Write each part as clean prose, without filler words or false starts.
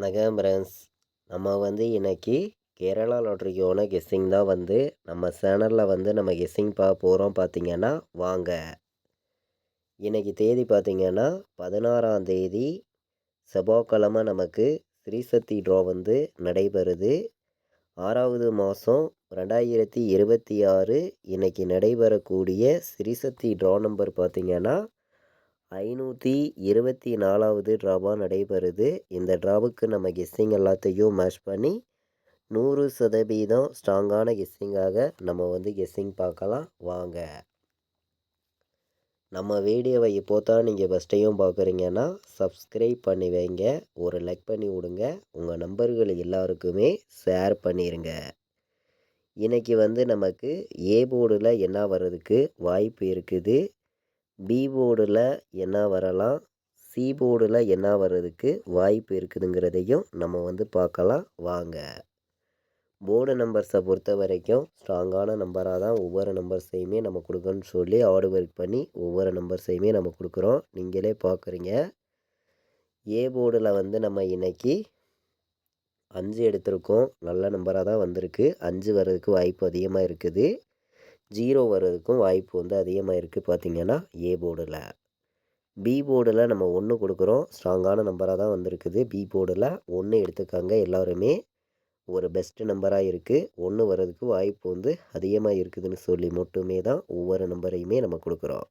வணக்கம் ஃப்ரெண்ட்ஸ். நம்ம இன்னைக்கு கேரளா லாட்ரிக்கான கெஸ்ஸிங் தான் நம்ம சேனலில் நம்ம கெஸ்ஸிங் பார்க்க போகிறோம். பார்த்தீங்கன்னா வாங்க. இன்னைக்கு தேதி பார்த்தீங்கன்னா 16ஆம் தேதி செவ்வாய்க்கிழமை நமக்கு ஸ்ரீசக்தி ட்ரா நடைபெறுது. 6வது மாதம் 2026 இன்னைக்கு நடைபெறக்கூடிய ஸ்ரீசக்தி ட்ரா நம்பர் பார்த்தீங்கன்னா 524வது ட்ராவாக நடைபெறுது. இந்த ட்ராவுக்கு நம்ம கெஸ்ஸிங் எல்லாத்தையும் மேட்ச் பண்ணி 100% ஸ்ட்ராங்கான கெஸ்ஸிங்காக நம்ம கெஸ்ஸிங் பார்க்கலாம் வாங்க. நம்ம வீடியோவை இப்போ தான் நீங்கள் ஃபஸ்ட் டைம் பார்க்குறீங்கன்னா சப்ஸ்கிரைப் பண்ணி வைங்க, ஒரு லைக் பண்ணி விடுங்க, உங்கள் நம்பர்கள் எல்லாருக்குமே ஷேர் பண்ணிடுங்க. இன்றைக்கி நமக்கு ஏ போர்டில் என்ன வர்றதுக்கு வாய்ப்பு இருக்குது, பி போர்டில் என்ன வரலாம், சி போர்டில் என்ன வர்றதுக்கு வாய்ப்பு இருக்குதுங்கிறதையும் நம்ம பார்க்கலாம் வாங்க. போர்டு நம்பர்ஸை பொறுத்த வரைக்கும் ஸ்ட்ராங்கான நம்பராக தான் ஒவ்வொரு நம்பர்ஸையுமே நம்ம கொடுக்கணும்னு சொல்லி ஹார்ட் ஒர்க் பண்ணி ஒவ்வொரு நம்பர்ஸையுமே நம்ம கொடுக்குறோம். நீங்களே பார்க்குறீங்க. ஏ போர்டில் நம்ம இன்னைக்கு 5 எடுத்திருக்கோம். நல்ல நம்பராக தான் வந்திருக்கு. 5 வர்றதுக்கு வாய்ப்பு அதிகமாக இருக்குது. 0 வர்றதுக்கும் வாய்ப்பு அதிகமாக இருக்குது. பார்த்திங்கன்னா ஏ போர்டில். பி போர்டில் நம்ம 1 கொடுக்குறோம். ஸ்ட்ராங்கான நம்பராக தான் வந்திருக்குது. பி போர்டில் 1 எடுத்துக்காங்க. எல்லாருமே ஒரு பெஸ்ட் நம்பராக இருக்குது. 1 வர்றதுக்கு வாய்ப்பு அதிகமாக இருக்குதுன்னு சொல்லி மட்டுமே தான் ஒவ்வொரு நம்பரையுமே நம்ம கொடுக்குறோம்.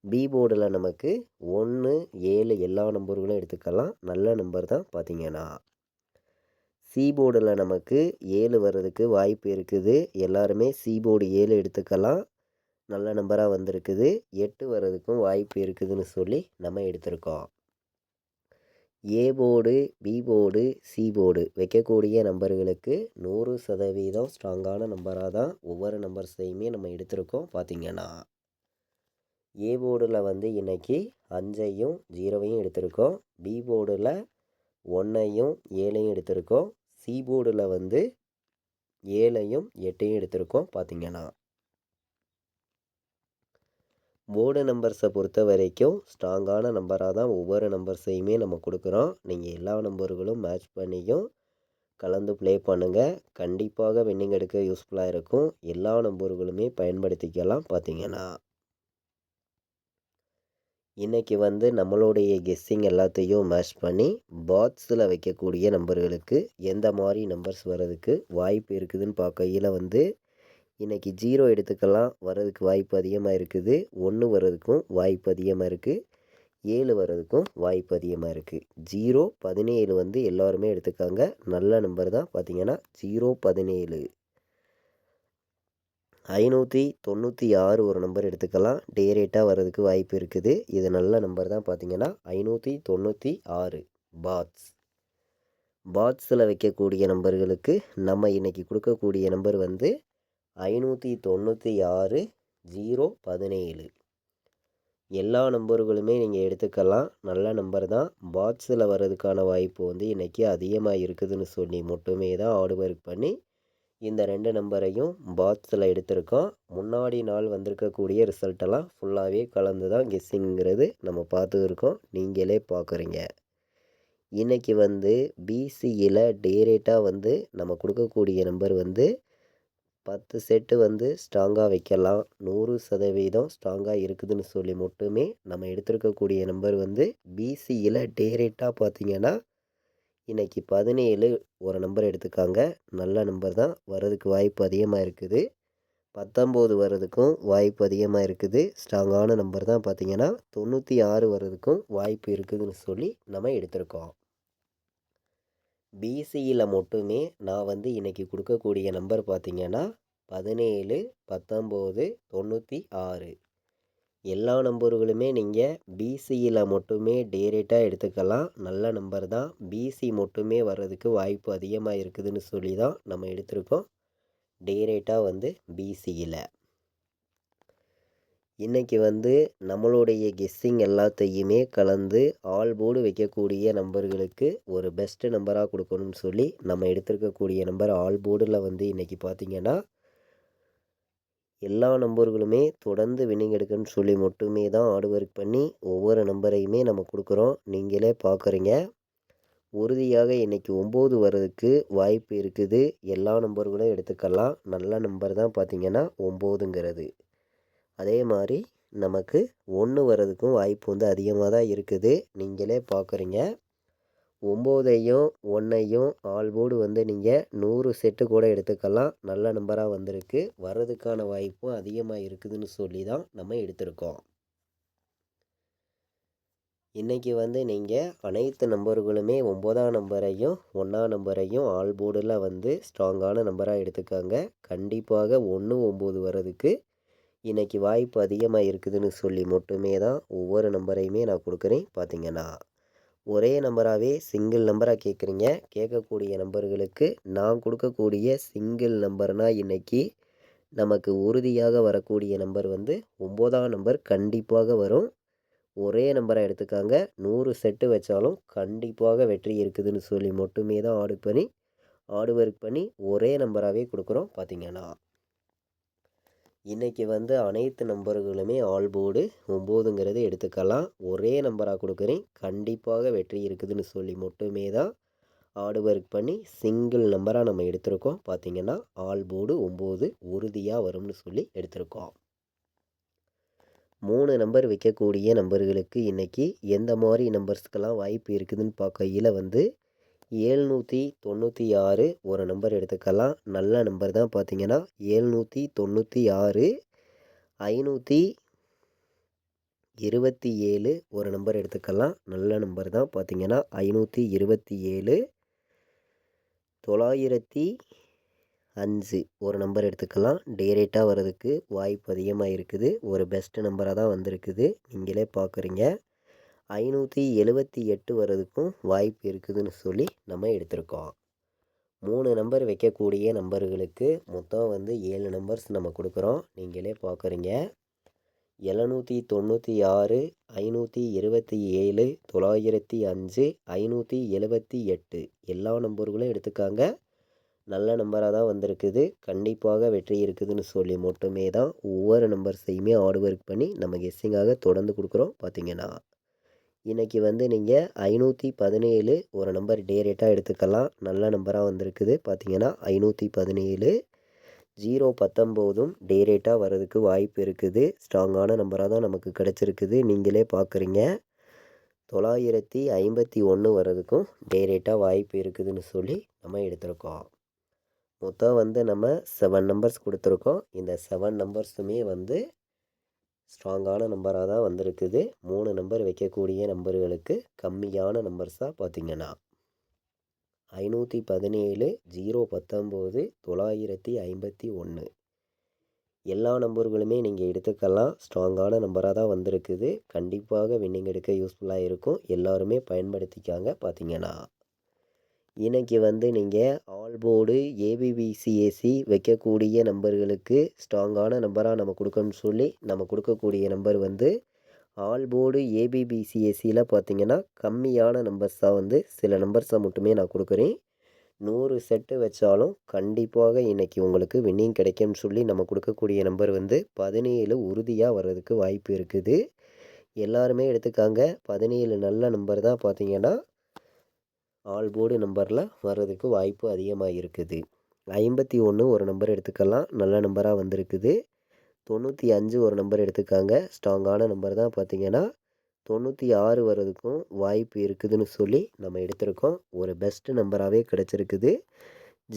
பி போர்டில் நமக்கு 1, 7 எல்லா நம்பர்களும் எடுத்துக்கலாம். நல்ல நம்பர் தான். பார்த்திங்கன்னா சி போர்டில் நமக்கு 7 வர்றதுக்கு வாய்ப்பு இருக்குது. எல்லாருமே சி போர்டு 7 எடுத்துக்கலாம். நல்ல நம்பராக வந்திருக்குது. 8 வர்றதுக்கும் வாய்ப்பு இருக்குதுன்னு சொல்லி நம்ம எடுத்திருக்கோம். A board, B board, C board வைக்கக்கூடிய நம்பர்களுக்கு 100% ஸ்ட்ராங்கான நம்பராக தான் ஒவ்வொரு நம்பர்ஸையுமே நம்ம எடுத்திருக்கோம். பார்த்திங்கன்னா ஏ போர்டில் இன்னைக்கு 5ஐயும் 0வையும் எடுத்திருக்கோம். பி போர்டில் 1ஐயும் 7ஐயும் எடுத்திருக்கோம். சி போர்டில் 7ஐயும் 8ஐயும் எடுத்திருக்கோம். பார்த்திங்கன்னா போர்டு நம்பர்ஸை பொறுத்த வரைக்கும் ஸ்ட்ராங்கான நம்பராக தான் ஒவ்வொரு நம்பர்ஸையுமே நம்ம கொடுக்குறோம். நீங்கள் எல்லா நம்பர்களும் மேட்ச் பண்ணியும் கலந்து ப்ளே பண்ணுங்கள். கண்டிப்பாக வின்னிங் எடுக்க யூஸ்ஃபுல்லாக இருக்கும். எல்லா நம்பர்களுமே பயன்படுத்திக்கலாம். பார்த்திங்கன்னா இன்றைக்கி நம்மளுடைய கெஸ்ஸிங் எல்லாத்தையும் மேட்ச் பண்ணி பாக்ஸில் வைக்கக்கூடிய நம்பர்களுக்கு எந்த மாதிரி நம்பர்ஸ் வர்றதுக்கு வாய்ப்பு இருக்குதுன்னு பார்க்கையில் இன்றைக்கி 0 எடுத்துக்கலாம். வர்றதுக்கு வாய்ப்பு அதிகமாக இருக்குது. 1 வர்றதுக்கும் வாய்ப்பு அதிகமாக இருக்குது. 7 வர்றதுக்கும் வாய்ப்பு அதிகமாக இருக்குது. 0, 17 எல்லாருமே எடுத்துக்காங்க. நல்ல நம்பர் தான். பார்த்திங்கன்னா 0, 17, 596 ஒரு நம்பர் எடுத்துக்கலாம். டேரேட்டாக வர்றதுக்கு வாய்ப்பு இருக்குது. இது நல்ல நம்பர் தான். பார்த்திங்கன்னா 596 பாட்ஸில் வைக்கக்கூடிய நம்பர்களுக்கு நம்ம இன்றைக்கி கொடுக்கக்கூடிய நம்பர் 596 0, 17 எல்லா நம்பர்களுமே நீங்கள் எடுத்துக்கலாம். நல்ல நம்பர் தான். பாக்ஸில் வர்றதுக்கான வாய்ப்பு இன்றைக்கி அதிகமாக இருக்குதுன்னு சொல்லி மட்டுமே தான் ஹார்ட் ஒர்க் பண்ணி இந்த 2 நம்பரையும் பாக்ஸில் எடுத்திருக்கோம். முன்னாடி நாள் வந்திருக்கக்கூடிய ரிசல்ட்டெல்லாம் ஃபுல்லாகவே கலந்து தான் கெஸ்ஸிங்கிறது நம்ம பார்த்துருக்கோம். நீங்களே பார்க்குறீங்க. இன்றைக்கி பிசியில் டேரேட்டாக நம்ம கொடுக்கக்கூடிய நம்பர் 10 செட்டு ஸ்ட்ராங்காக வைக்கலாம். 100% ஸ்ட்ராங்காக இருக்குதுன்னு சொல்லி மட்டுமே நம்ம எடுத்திருக்கக்கூடிய நம்பர் பிசியில் டேரேட்டாக பார்த்திங்கன்னா இன்றைக்கி 17 ஒரு நம்பர் எடுத்துக்காங்க. நல்ல நம்பர் தான். வர்றதுக்கு வாய்ப்பு அதிகமாக இருக்குது. 19 வர்றதுக்கும் வாய்ப்பு அதிகமாக இருக்குது. ஸ்ட்ராங்கான நம்பர் தான். பார்த்திங்கன்னா 96 வர்றதுக்கும் வாய்ப்பு இருக்குதுன்னு சொல்லி நம்ம எடுத்திருக்கோம். பிசியில் மட்டுமே நான் இன்றைக்கி கொடுக்கக்கூடிய நம்பர் பார்த்திங்கன்னா 17, 19, 96 எல்லா நம்பர்களுமே நீங்கள் பிசியில் மட்டுமே டேரேட்டாக எடுத்துக்கலாம். நல்ல நம்பர் தான். பிசி மட்டுமே வர்றதுக்கு வாய்ப்பு அதிகமாக இருக்குதுன்னு சொல்லி தான் நம்ம எடுத்திருக்கோம். டேரேட்டாக பிசியில் இன்றைக்கி நம்மளுடைய கெஸ்ஸிங் எல்லாத்தையுமே கலந்து ஆல் போர்டு வைக்கக்கூடிய நம்பர்களுக்கு ஒரு பெஸ்ட்டு நம்பராக கொடுக்கணும்னு சொல்லி நம்ம எடுத்திருக்கக்கூடிய நம்பர் ஆல் போர்டில் இன்றைக்கி பார்த்திங்கன்னா எல்லா நம்பர்களுமே தொடர்ந்து வின்னிங் எடுக்கணும்னு சொல்லி மட்டுமே தான் ஹார்ட் ஒர்க் பண்ணி ஒவ்வொரு நம்பரையுமே நம்ம கொடுக்குறோம். நீங்களே பார்க்குறீங்க. உறுதியாக இன்றைக்கி 9 வர்றதுக்கு வாய்ப்பு இருக்குது. எல்லா நம்பர்களும் எடுத்துக்கலாம். நல்ல நம்பர் தான் பார்த்திங்கன்னா 9ங்கிறது. அதே மாதிரி நமக்கு 1 வர்றதுக்கும் வாய்ப்பு வந்து அதிகமாக தான் இருக்குது. நீங்களே பார்க்குறீங்க. 9ஐயும் 1ஐயும் ஆல் போர்டு வந்து நீங்கள் 100 செட்டு கூட எடுத்துக்கலாம். நல்ல நம்பராக வந்திருக்கு. வர்றதுக்கான வாய்ப்பும் அதிகமாக இருக்குதுன்னு சொல்லி தான் நம்ம எடுத்திருக்கோம். இன்றைக்கி வந்து நீங்கள் அனைத்து நம்பர்களுமே 9ஆம் நம்பரையும் 1ஆம் நம்பரையும் ஆல் போர்டில் வந்து ஸ்ட்ராங்கான நம்பராக எடுத்துக்காங்க. கண்டிப்பாக 1 9 வர்றதுக்கு இன்றைக்கி வாய்ப்பு அதிகமாக இருக்குதுன்னு சொல்லி மட்டுமே தான் ஒவ்வொரு நம்பரையுமே நான் கொடுக்குறேன். பார்த்திங்கன்னா ஒரே நம்பராகவே சிங்கிள் நம்பராக கேட்குறீங்க. கேட்கக்கூடிய நம்பர்களுக்கு நான் கொடுக்கக்கூடிய சிங்கிள் நம்பர்னால் இன்றைக்கி நமக்கு உறுதியாக வரக்கூடிய நம்பர் வந்து 9ஆம் நம்பர் கண்டிப்பாக வரும். ஒரே நம்பரை எடுத்துக்காங்க. 100 செட்டு வச்சாலும் கண்டிப்பாக வெற்றி இருக்குதுன்னு சொல்லி மட்டுமே தான் ஆர்டு ஒர்க் பண்ணி ஒரே நம்பராகவே கொடுக்குறோம். பார்த்திங்கன்னா இன்றைக்கி வந்து அனைத்து நம்பர்களுமே ஆல் போர்டு 9ங்கிறது எடுத்துக்கலாம். ஒரே நம்பராக கொடுக்குறேன். கண்டிப்பாக வெற்றி இருக்குதுன்னு சொல்லி மட்டுமே தான் ஆர்டு ஒர்க் பண்ணி சிங்கிள் நம்பராக நம்ம எடுத்திருக்கோம். பார்த்திங்கன்னா ஆல் போர்டு 9 உறுதியாக வரும்னு சொல்லி எடுத்திருக்கோம். 3 நம்பர் வைக்கக்கூடிய நம்பர்களுக்கு இன்றைக்கி எந்த மாதிரி நம்பர்ஸ்க்கெல்லாம் வாய்ப்பு இருக்குதுன்னு பார்க்கையில் வந்து 796 ஒரு நம்பர் எடுத்துக்கலாம். நல்ல நம்பர் தான். பார்த்திங்கன்னா 796 527 ஒரு நம்பர் எடுத்துக்கலாம். நல்ல நம்பர் தான். பார்த்திங்கன்னா 527 905 ஒரு நம்பர் எடுத்துக்கலாம். டைரெக்டாக வர்றதுக்கு வாய்ப்பு அதிகமாக இருக்குது. ஒரு பெஸ்ட்டு நம்பராக தான் வந்திருக்குது. நீங்களே பார்க்குறீங்க. 578 வர்றதுக்கும் வாய்ப்பு இருக்குதுன்னு சொல்லி நம்ம எடுத்திருக்கோம். 3 நம்பர் வைக்கக்கூடிய நம்பர்களுக்கு மொத்தம் வந்து 7 நம்பர்ஸ் நம்ம கொடுக்குறோம். நீங்களே பார்க்குறீங்க. 796 527 905 578 எல்லா நம்பர்களும் எடுத்துக்காங்க. நல்ல நம்பராக தான் வந்திருக்குது. கண்டிப்பாக வெற்றி இருக்குதுன்னு சொல்லி மட்டுமே தான் ஒவ்வொரு நம்பர்ஸையுமே ஆர்டு ஒர்க் பண்ணி நம்ம கெஸ்ஸிங்காக தொடர்ந்து கொடுக்குறோம். பார்த்திங்கன்னா இன்றைக்கி வந்து நீங்கள் 517 ஒரு நம்பர் டைரெக்டாக எடுத்துக்கலாம். நல்ல நம்பராக வந்திருக்குது. பார்த்திங்கன்னா 517 019ம் டைரெக்டாக வர்றதுக்கு வாய்ப்பு இருக்குது. ஸ்ட்ராங்கான நம்பராக தான் நமக்கு கிடச்சிருக்குது. நீங்களே பார்க்குறீங்க. 951 வர்றதுக்கும் டைரெக்டாக வாய்ப்பு இருக்குதுன்னு சொல்லி நம்ம எடுத்திருக்கோம். மொத்தம் வந்து நம்ம 7 நம்பர்ஸ் கொடுத்துருக்கோம். இந்த 7 நம்பர்ஸுமே வந்து ஸ்ட்ராங்கான நம்பராக தான் வந்திருக்குது. 3 நம்பர் வைக்கக்கூடிய நம்பர்களுக்கு கம்மியான நம்பர்ஸாக பார்த்திங்கன்னா 517 019 951 எல்லா நம்பர்களுமே நீங்கள் எடுத்துக்கலாம். ஸ்ட்ராங்கான நம்பராக தான் வந்திருக்குது. கண்டிப்பாக வின்னிங் எடுக்க யூஸ்ஃபுல்லாக இருக்கும். எல்லாருமே பயன்படுத்திக்காங்க. பார்த்திங்கன்னா இன்றைக்கி வந்து நீங்கள் ஆல் போர்டு ஏபிபிசிஏசி வைக்கக்கூடிய நம்பர்களுக்கு ஸ்ட்ராங்கான நம்பராக நம்ம கொடுக்கணும்னு சொல்லி நம்ம கொடுக்கக்கூடிய நம்பர் வந்து ஆல் போர்டு ஏபிபிசிஏசியில் பார்த்திங்கன்னா கம்மியான நம்பர்ஸாக வந்து சில நம்பர்ஸை மட்டுமே நான் கொடுக்குறேன். 100 செட்டு வச்சாலும் கண்டிப்பாக இன்றைக்கி உங்களுக்கு வின்னிங் கிடைக்கும்னு சொல்லி நம்ம கொடுக்கக்கூடிய நம்பர் வந்து 17 உறுதியாக வர்றதுக்கு வாய்ப்பு இருக்குது. எல்லாருமே எடுத்துக்காங்க. 17 நல்ல நம்பர் தான். பார்த்திங்கன்னா ஆல் போர்டு நம்பரில் வர்றதுக்கு வாய்ப்பு அதிகமாக இருக்குது. 51 ஒரு நம்பர் எடுத்துக்கலாம். நல்ல நம்பராக வந்திருக்குது. 95 ஒரு நம்பர் எடுத்துக்காங்க. ஸ்ட்ராங்கான நம்பர் தான். பார்த்திங்கன்னா 96 வர்றதுக்கும் வாய்ப்பு இருக்குதுன்னு சொல்லி நம்ம எடுத்திருக்கோம். ஒரு பெஸ்ட்டு நம்பராகவே கிடச்சிருக்குது.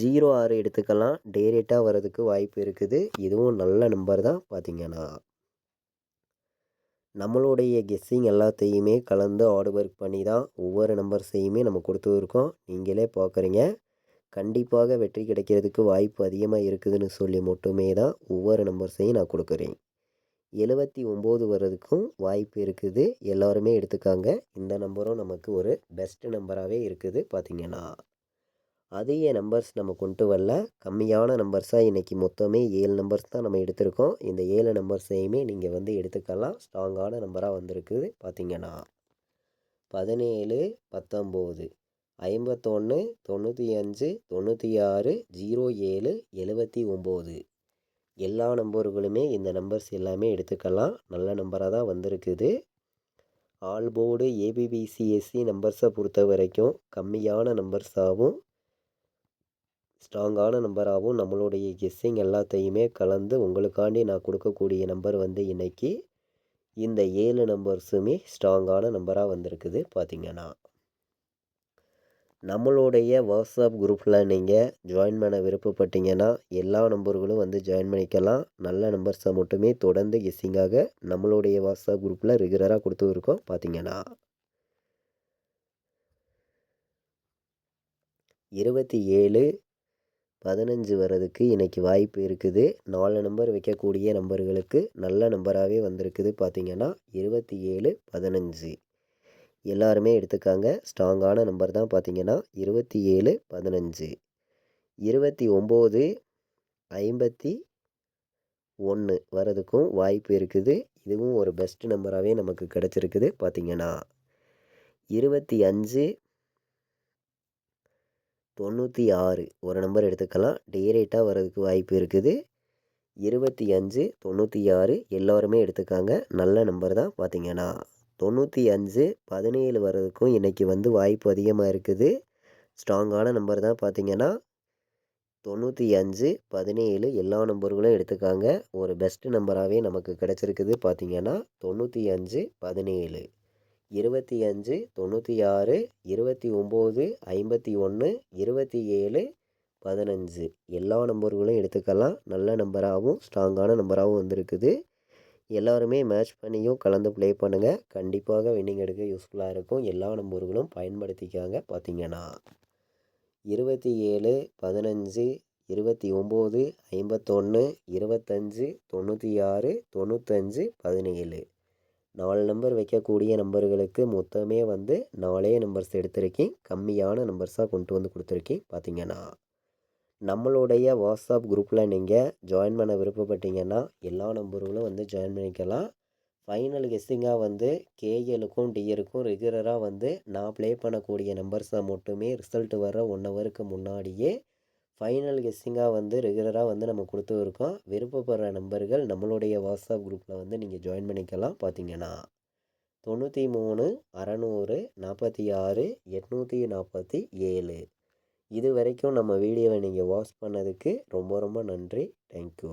06 எடுத்துக்கலாம். டைரெக்டாக வர்றதுக்கு வாய்ப்பு இருக்குது. இதுவும் நல்ல நம்பர் தான். பார்த்திங்கன்னா நம்மளுடைய கெஸ்ஸிங் எல்லாத்தையுமே கலந்து ஆர்டு ஒர்க் பண்ணி தான் ஒவ்வொரு நம்பர்ஸையுமே நம்ம கொடுத்துருக்கோம். நீங்களே பார்க்குறீங்க. கண்டிப்பாக வெற்றி கிடைக்கிறதுக்கு வாய்ப்பு அதிகமாக இருக்குதுன்னு சொல்லி மட்டுமே தான் ஒவ்வொரு நம்பர்ஸையும் நான் கொடுக்குறேன். 79 வர்றதுக்கும் வாய்ப்பு இருக்குது. எல்லாருமே எடுத்துக்காங்க. இந்த நம்பரும் நமக்கு ஒரு பெஸ்ட்டு நம்பராகவே இருக்குது. பார்த்திங்கன்னா அதிக நம்பர்ஸ் நம்ம கொண்டு வரல. கம்மியான நம்பர்ஸாக இன்றைக்கி மொத்தமே 7 நம்பர்ஸ் தான் நம்ம எடுத்திருக்கோம். இந்த 7 நம்பர்ஸையுமே நீங்கள் வந்து எடுத்துக்கலாம். ஸ்ட்ராங்கான நம்பராக வந்திருக்குது. பார்த்திங்கன்னா 17 19 51 95 96 07 79 எல்லா நம்பர்களுமே இந்த நம்பர்ஸ் எல்லாமே எடுத்துக்கலாம். நல்ல நம்பராக தான் வந்திருக்குது. ஆல் போர்டு ஏபிபிசிஎஸ்சி நம்பர்ஸை பொறுத்த வரைக்கும் கம்மியான நம்பர்ஸாகவும் ஸ்ட்ராங்கான நம்பராகவும் நம்மளுடைய கெஸ்ஸிங் எல்லாத்தையுமே கலந்து உங்களுக்காண்டி நான் கொடுக்கக்கூடிய நம்பர் வந்து இன்றைக்கி இந்த 7 நம்பர்ஸுமே ஸ்ட்ராங்கான நம்பராக வந்திருக்குது. பார்த்திங்கன்னா நம்மளுடைய வாட்ஸ்அப் குரூப்பில் நீங்கள் ஜாயின் பண்ண விருப்பப்பட்டீங்கன்னா எல்லா நம்பர்களும் வந்து ஜாயின் பண்ணிக்கலாம். நல்ல நம்பர்ஸை மட்டுமே தொடர்ந்து கெஸ்ஸிங்காக நம்மளுடைய வாட்ஸ்அப் குரூப்பில் ரெகுலராக கொடுத்து இருக்கோம். பார்த்திங்கன்னா 27-15 வர்றதுக்கு இன்றைக்கி வாய்ப்பு இருக்குது. 4 நம்பர் வைக்கக்கூடிய நம்பர்களுக்கு நல்ல நம்பராகவே வந்திருக்குது. பார்த்திங்கன்னா 27-15 எல்லாருமே எடுத்துக்காங்க. ஸ்ட்ராங்கான நம்பர் தான். பார்த்திங்கன்னா 27-15 29-51 வர்றதுக்கும் வாய்ப்பு இருக்குது. இதுவும் ஒரு பெஸ்ட் நம்பராகவே நமக்கு கிடச்சிருக்குது. பார்த்திங்கன்னா 25-96 ஒரு நம்பர் எடுத்துக்கலாம். டைரெக்டாக வர்றதுக்கு வாய்ப்பு இருக்குது. 25-96 எல்லோருமே எடுத்துக்காங்க. நல்ல நம்பர் தான். பார்த்திங்கன்னா 95-17 வர்றதுக்கும் இன்றைக்கி வந்து வாய்ப்பு அதிகமாக இருக்குது. ஸ்ட்ராங்கான நம்பர் தான். பார்த்திங்கன்னா 95-17 எல்லா நம்பர்களும் எடுத்துக்காங்க. ஒரு பெஸ்ட் நம்பராகவே நமக்கு கிடச்சிருக்குது. பார்த்திங்கன்னா 95-17 25-96 29-51 27-15 எல்லா நம்பர்களும் எடுத்துக்கலாம். நல்ல நம்பராகவும் ஸ்ட்ராங்கான நம்பராகவும் வந்திருக்குது. எல்லாருமே மேட்ச் பண்ணியும் கலந்து ப்ளே பண்ணுங்கள். கண்டிப்பாக வின்னிங் எடுக்க யூஸ்ஃபுல்லாக இருக்கும். எல்லா நம்பர்களும் பயன்படுத்திக்காங்க. பார்த்திங்கன்னா 27-15 29-51 25 96 95 17 4 நம்பர் வைக்கக்கூடிய நம்பர்களுக்கு மொத்தமே வந்து 4 நம்பர்ஸ் எடுத்திருக்கேன். கம்மியான நம்பர்ஸாக கொண்டு வந்து கொடுத்துருக்கேன். பார்த்திங்கன்னா நம்மளுடைய வாட்ஸ்அப் குரூப்பில் நீங்கள் ஜாயின் பண்ண விருப்பப்பட்டீங்கன்னா எல்லா நம்பர்களும் வந்து ஜாயின் பண்ணிக்கலாம். ஃபைனல் கெஸ்ஸிங்காக வந்து கேஎலுக்கும் டிஎலுக்கும் ரெகுலராக வந்து நான் ப்ளே பண்ணக்கூடிய நம்பர்ஸை மட்டுமே ரிசல்ட் வர 1 ஹவருக்கு முன்னாடியே ஃபைனல் கெஸ்ஸிங்காக வந்து ரெகுலராக வந்து நம்ம கொடுத்து இருக்கோம். விருப்பப்படுற நம்பர்கள் நம்மளுடைய வாட்ஸ்அப் குரூப்பில் வந்து நீங்கள் ஜாயின் பண்ணிக்கலாம். பார்த்திங்கன்னா 93 600 46 847 இது வரைக்கும் நம்ம வீடியோவை நீங்கள் வாட்ச் பண்ணதுக்கு ரொம்ப ரொம்ப நன்றி. தேங்க்யூ.